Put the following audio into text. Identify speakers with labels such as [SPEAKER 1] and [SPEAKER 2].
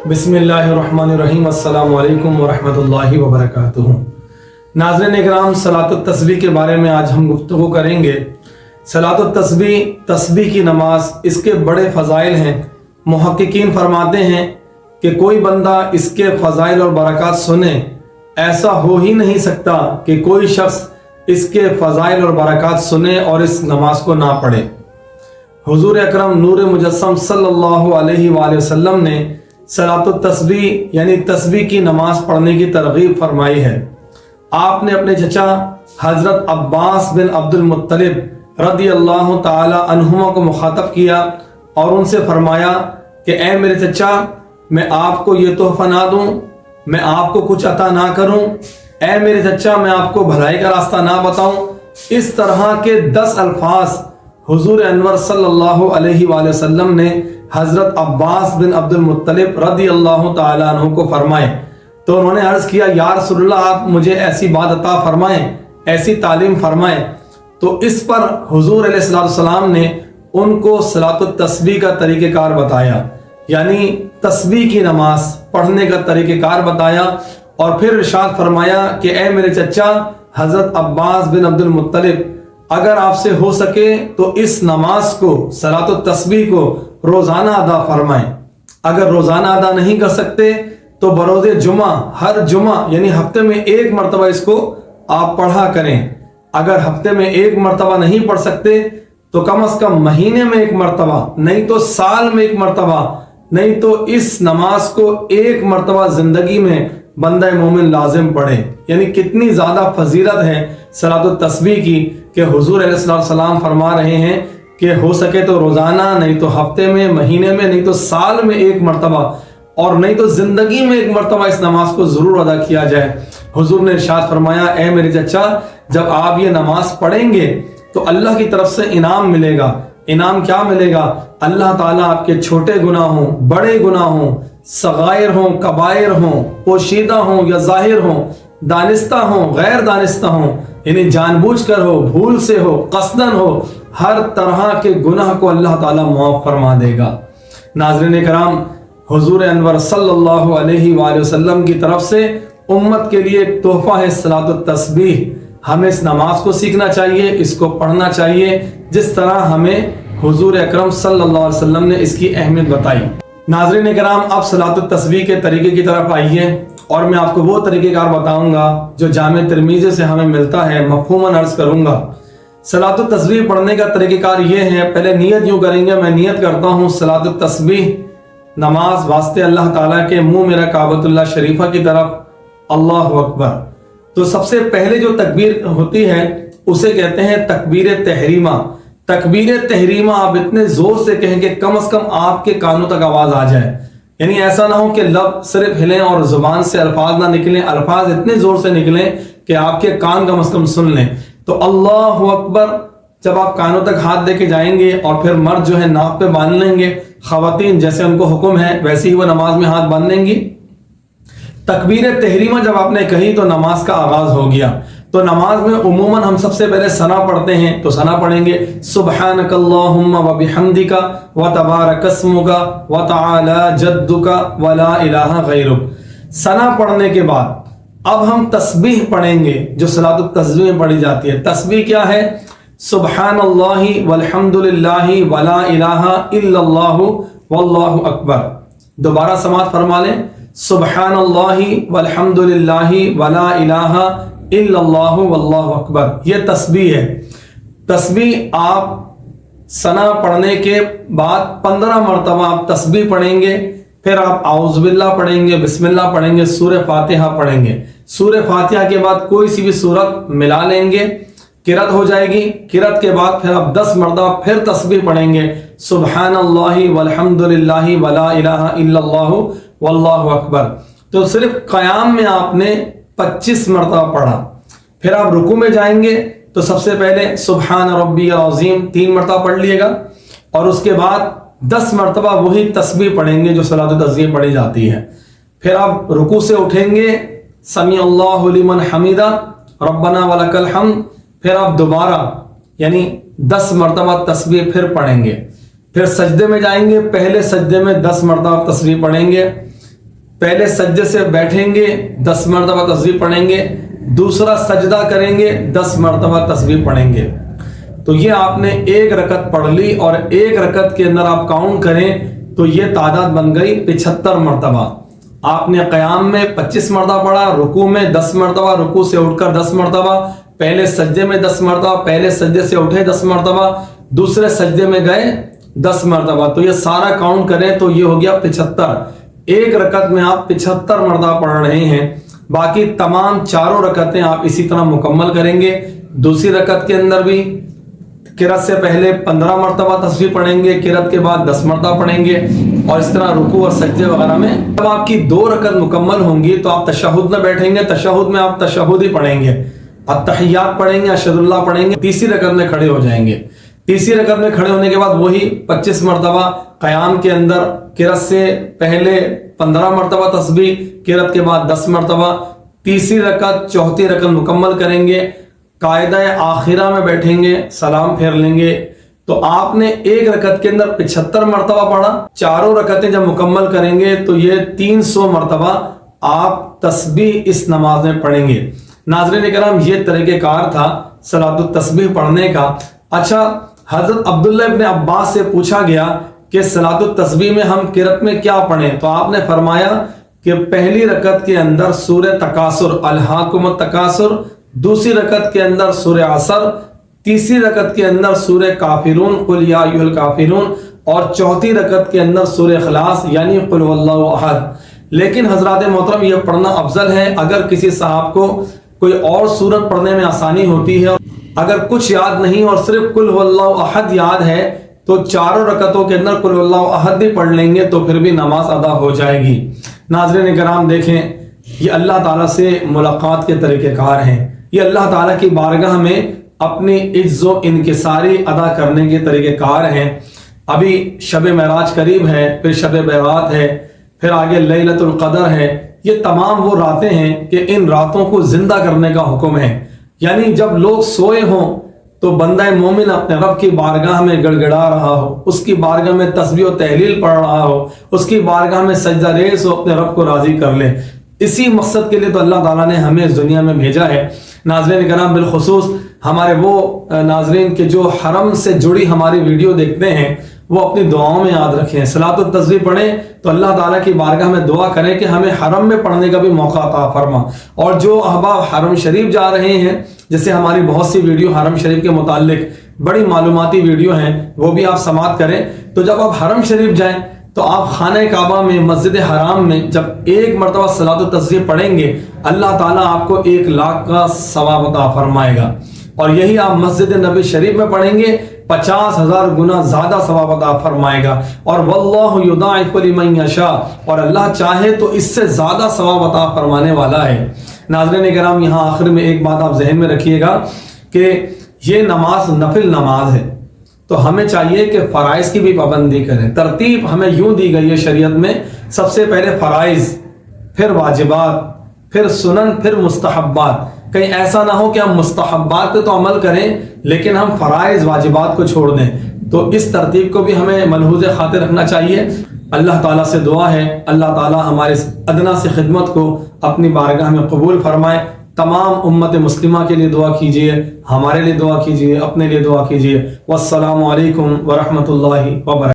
[SPEAKER 1] बिस्मिल्लाहिर्रहमानिर्रहीम। अस्सलामु अलैकुम वरहमतुल्लाहि वबरकातुहू। नाज़रीन इकराम, सलातुत तस्बीह के बारे में आज हम गुफ्तगू करेंगे। सलातुत तस्बीह, तस्बीह की नमाज, इसके बड़े फ़ज़ाइल हैं। मुहक्किकीन फरमाते हैं कि कोई बंदा इसके फ़ज़ाइल और बरक़ात सुने, ऐसा हो ही नहीं सकता कि कोई शख्स इसके फ़ज़ाइल और बरक़ात सुने और इस नमाज को ना पढ़े। हुज़ूर अकरम नूर मुजस्सम सल्लल्लाहु अलैहि वसल्लम ने सलातुत तस्बीह यानी तस्बीह की नमाज पढ़ने की तरगीब फरमाई है। आपने अपने चचा हज़रत अब्बास बिन अब्दुल मुत्तलिब रज़ी अल्लाह ताला अन्हुमा को मुखातब किया और उनसे फरमाया कि ए मेरे चचा, मैं आपको ये तोहफ़ा ना दूं, मैं आपको कुछ अता ना करूं, ए मेरे चचा, मैं आपको भलाई का रास्ता ना बताऊं। इस तरह के 10 अल्फाज हुजूर अनवर सल्लल्लाहु अलैहि वसल्लम ने हज़रत अब्बास बिन अब्दुल मुत्तलिब रज़ी अल्लाह ताला अन्हु को फरमाए। तो उन्होंने अर्ज़ किया, या रसूलल्लाह, आप मुझे ऐसी बात अता फरमाएं, ऐसी तालीम फरमाएं। तो इस पर हुजूर अलैहिस्सलाम ने उनको सलातुत तस्बीह का तरीक़ेकार बताया, यानी तस्बीह की नमाज पढ़ने का तरीक़ेकार बताया और फिर इरशाद फरमाया कि ए मेरे चचा हज़रत अब्बास बिन अब्दुल मुत्तलिब, अगर आपसे हो सके तो इस नमाज को, सलातुत तस्बीह को रोज़ाना अदा फरमाएं। अगर रोज़ाना अदा नहीं कर सकते तो बरोज़े जुमा, हर जुमा यानी हफ्ते में 1 मरतबा इसको आप पढ़ा करें। अगर हफ्ते में 1 मरतबा नहीं पढ़ सकते तो कम से कम महीने में 1 मरतबा, नहीं तो साल में 1 मरतबा, नहीं तो इस नमाज को 1 मरतबा जिंदगी में बंदा मोमिन लाजिम पढ़े। यानी कितनी ज़्यादा फजीलत है सलातुत तस्बीह की कि हुजूर अलैहिस्सलाम फरमा रहे हैं कि हो सके तो रोज़ाना, नहीं तो हफ्ते में, महीने में, नहीं तो साल में 1 मरतबा और नहीं तो ज़िंदगी में 1 मरतबा इस नमाज को ज़रूर अदा किया जाए। हुजूर ने इरशाद फरमाया, ए मेरे चचा, जब आप ये नमाज पढ़ेंगे तो अल्लाह की तरफ से इनाम मिलेगा। इनाम क्या मिलेगा? अल्लाह ताला आपके छोटे गुनाह हों, बड़े गुनाह हों, सगायर हों, कबायर हों, पोशीदा हों या जाहिर हों, दानिस्ता हों, गैर दानिस्ता हों, यानी जानबूझकर हो, भूल से हो, कसदन हो, हर तरह के गुनाह को अल्लाह ताला माफ़ फरमा देगा। नाज़रीन कराम, हुजूर अनवर सल्लल्लाहु अलैहि वसल्लम की तरफ से उम्मत के लिए एक तोहफ़ा है सलातुत तस्बीह। हमें इस नमाज को सीखना चाहिए, इसको पढ़ना चाहिए, जिस तरह हमें हुजूर अकरम सल्लल्लाहु अलैहि वसल्लम ने इसकी अहमियत बताई। नाज़रीन कराम, अब सलातुत तस्बीह के तरीके की तरफ आइए और मैं आपको वो तरीक़ेकार बताऊंगा जो जामे तिरमिज़ी से हमें मिलता है। मफ़हूमन अर्ज़ करूंगा। सलातुत तस्बीह पढ़ने का तरीक़ेकार ये है, पहले नियत यूँ करेंगे, मैं नियत करता हूँ सलातुत तस्बीह नमाज वास्ते अल्लाह ताला के, मुँह मेरा काबतुल्लाह शरीफा की तरफ, अल्लाहु अकबर। तो सबसे पहले जो तकबीर होती है उसे कहते हैं तकबीर तहरीमा। तकबीर तहरीमा आप इतने ज़ोर से कहें कि कम से कम आपके कानों तक आवाज़ आ जाए, यानी ऐसा ना हो कि लब सिर्फ हिलें और ज़ुबान से अल्फाज ना निकलें, अल्फाज इतने ज़ोर से निकलें कि आपके कान कम से कम सुन लें। तो अल्लाहु अकबर जब आप कानों तक हाथ लेके जाएंगे और फिर मर्द जो है नाक पे बांध लेंगे, ख़वातीन जैसे उनको हुक्म है वैसे ही वो नमाज में हाथ बांध लेंगी। तकबीर तहरीमा जब आपने कही तो नमाज का आगाज़ हो गया। तो नमाज में उमूमन हम सबसे पहले सना पढ़ते हैं, तो सना पढ़ेंगे सुब्हानकल्लाहुम्मा व बिहम्दिका व तबारकस्मुका व तआला जद्दुका व ला इलाहा गैरुक। सना पढ़ने के बाद अब हम तस्बीह पढ़ेंगे जो सलातुत तस्बीह में पढ़ी जाती है। तस्बीह क्या है? सुब्हानल्लाहि वल्हम्दुलिल्लाहि व ला इलाहा इल्लल्लाहु वल्लाहु अकबर। दोबारा समाअत फरमा लें, सुब्हानल्लाहि वल्हम्दुलिल्लाहि व ला इलाहा इल्लल्लाहु वल्लाहु अकबर। ये तस्बीह है। तस्बीह आप सना पढ़ने के बाद 15 मरतबा आप तस्बीह पढ़ेंगे, फिर आप आऊज़ बिल्लाह पढ़ेंगे, बिस्मिल्लाह पढ़ेंगे, सूरह फातिहा पढ़ेंगे। सूरह फातिहा के बाद कोई सी भी सूरत मिला लेंगे, किरत हो जाएगी। किरत के बाद फिर आप 10 मरतबा फिर तस्बीह पढ़ेंगे, सुब्हानल्लाहि वल्हम्दुलिल्लाहि व ला इलाहा इल्लल्लाहु वल्लाहु अकबर। तो सिर्फ क़याम में आपने 25 मरतबा पढ़ा। फिर आप रुकू में जाएंगे तो सबसे पहले सुब्हान रब्बियल अज़ीम 3 मरतबा पढ़ लिएगा और उसके बाद 10 मरतबा वही तस्बीह पढ़ेंगे जो सलातुत तस्बीह पढ़ी जाती है। फिर आप रुकू से उठेंगे, समी अल्लाहु लिमन हमीदा रब्बना वलकल हम्द। फिर आप दोबारा यानी 10 मरतबा तस्बीह फिर पढ़ेंगे। फिर सजदे में जाएंगे, पहले सजदे में 10 मरतबा तस्बीह पढ़ेंगे, पहले सजदे से बैठेंगे 10 मरतबा तस्बीह पढ़ेंगे, दूसरा सजदा करेंगे 10 मरतबा तस्बीह पढ़ेंगे। तो ये आपने एक रकत पढ़ ली और एक रकत के अंदर आप काउंट करें तो ये तादाद बन गई 75 मरतबा। आपने क़याम में 25 मरतबा पढ़ा, रुकू में 10 मरतबा, रुकू से उठकर 10 मरतबा, पहले सजदे में 10 मरतबा, पहले सजदे से उठे 10 मरतबा, दूसरे सजदे में गए 10 मरतबा। तो ये सारा काउंट करें तो ये हो गया 75। एक रकत में आप 75 मरतबा पढ़ रहे हैं। बाकी तमाम चारों रकतें आप इसी तरह मुकम्मल करेंगे। दूसरी रकत के अंदर भी किरत से पहले 15 मरतबा तस्बीह पढ़ेंगे, किरत के बाद 10 मरतबा पढ़ेंगे, और इस तरह रुकू और सजदे वगैरह में। जब आपकी 2 रकत मुकम्मल होंगी तो आप तशहुद में बैठेंगे, तशहुद में आप तशहुद ही पढ़ेंगे, अत्तहियात पढ़ेंगे, अशहदुल्लाह पढ़ेंगे, तीसरी रकत में खड़े हो जाएंगे। तीसरी रकत में खड़े होने के बाद वही 25 मरतबा क़याम के अंदर, किरत से पहले 15 मरतबा तस्बीह, किरत के बाद 10 मरतबा, तीसरी रकत चौथी रकत मुकम्मल करेंगे, कायदा आखिरा में बैठेंगे, सलाम फेर लेंगे। तो आपने एक रकत के अंदर 75 मरतबा पढ़ा। चारों रकतें जब मुकम्मल करेंगे तो ये 300 मरतबा आप तस्बीह इस नमाज में पढ़ेंगे। नाज़रीन किराम, ये तरीक़ेकार था सलातुत तस्बीह पढ़ने का। अच्छा, हज़रत अब्दुल्ला इब्न अब्बास से पूछा गया कि सलातुत तस्बीह में हम किरत में क्या पढ़ें, तो आपने फरमाया कि पहली रकत के अंदर सूरह तकासुर, अलहाकुमुत तकासुर, दूसरी रकत के अंदर सूरह असर, तीसरी रकत के अंदर सूरह काफिरून, कुल या अय्युहल काफिरून, और चौथी रकत के अंदर सूरह इखलास यानी कुल हुवल्लाहु अहद। लेकिन हजरात मोहतरम, यह पढ़ना अफजल है। अगर किसी साहब को कोई और सूरत पढ़ने में आसानी होती है, अगर कुछ याद नहीं और सिर्फ कुल हुवल्लाहु अहद याद है, तो चारों रकतों के अंदर कुल हुवल्लाहु अहद भी पढ़ लेंगे तो फिर भी नमाज अदा हो जाएगी। नाज़रीन किराम, देखें, ये अल्लाह ताला से मुलाकात के तरीक़ेकार हैं। ये अल्लाह ताला की बारगाह में अपनी इज्जो इनकिसारी अदा करने के तरीक़ेकार हैं। अभी शब महराज करीब है, फिर शब बारात है, फिर आगे लैलतुल क़द्र है। ये तमाम वो रातें हैं कि इन रातों को जिंदा करने का हुक्म है। यानी जब लोग सोए हों तो बंदा मोमिन अपने रब की बारगाह में गड़गड़ा रहा हो, उसकी बारगाह में तस्बीह और तहलील पढ़ रहा हो, उसकी बारगाह में सजदा रेज़ हो, अपने रब को राज़ी कर ले। इसी मकसद के लिए तो अल्लाह ताला ने हमें इस दुनिया में भेजा है। नाज़रीन कराम, बिलखुसूस हमारे वो नाज़रीन के जो हरम से जुड़ी हमारी वीडियो देखते हैं, वो अपनी दुआओं में याद रखें। सलातुत तस्बीह पढ़ें तो अल्लाह ताला की बारगाह में दुआ करें कि हमें हरम में पढ़ने का भी मौका अता फरमा। और जो अहबाब हरम शरीफ जा रहे हैं, जैसे हमारी बहुत सी वीडियो हरम शरीफ के मुताल्लिक बड़ी मालूमाती वीडियो हैं, वो भी आप समाअत करें। तो जब आप हरम शरीफ जाएं तो आप खाने काबा में, मस्जिद हराम में जब एक मरतबा सलातुत तस्बीह पढ़ेंगे, अल्लाह ताला आपको 1 लाख का सवाब अता फरमाएगा। और यही आप मस्जिद नबी शरीफ में पढ़ेंगे, 50,000 गुना ज्यादा सवाब अता फरमाएगा। और वल्लाहु युदाइफु लिमन यशा, और अल्लाह चाहे तो इससे ज्यादा सवाब अता फरमाने वाला है। नाज़रीन किराम, यहाँ आखिर में एक बात आप जहन में रखिएगा कि ये नमाज नफिल नमाज है, तो हमें चाहिए कि फ़राइज़ की भी पाबंदी करें। तरतीब हमें यूं दी गई है शरीयत में, सबसे पहले फ़राइज़, फिर वाजिबात, फिर सुनन, फिर मुस्तहब्बात। कहीं ऐसा ना हो कि हम मुस्तहब्बात पे तो अमल करें लेकिन हम फ़राइज़ वाजिबात को छोड़ दें। तो इस तरतीब को भी हमें मलहूज़ खातिर रखना चाहिए। अल्लाह ताला से दुआ है, अल्लाह ताला हमारे अदना से खिदमत को अपनी बारगाह में कबूल फरमाए। तमाम उम्मत मुस्लिमा के लिए दुआ कीजिए, हमारे लिए दुआ कीजिए, अपने लिए दुआ कीजिए। वस्सलामु अलैकुम व रहमतुल्लाहि व बरकातहू।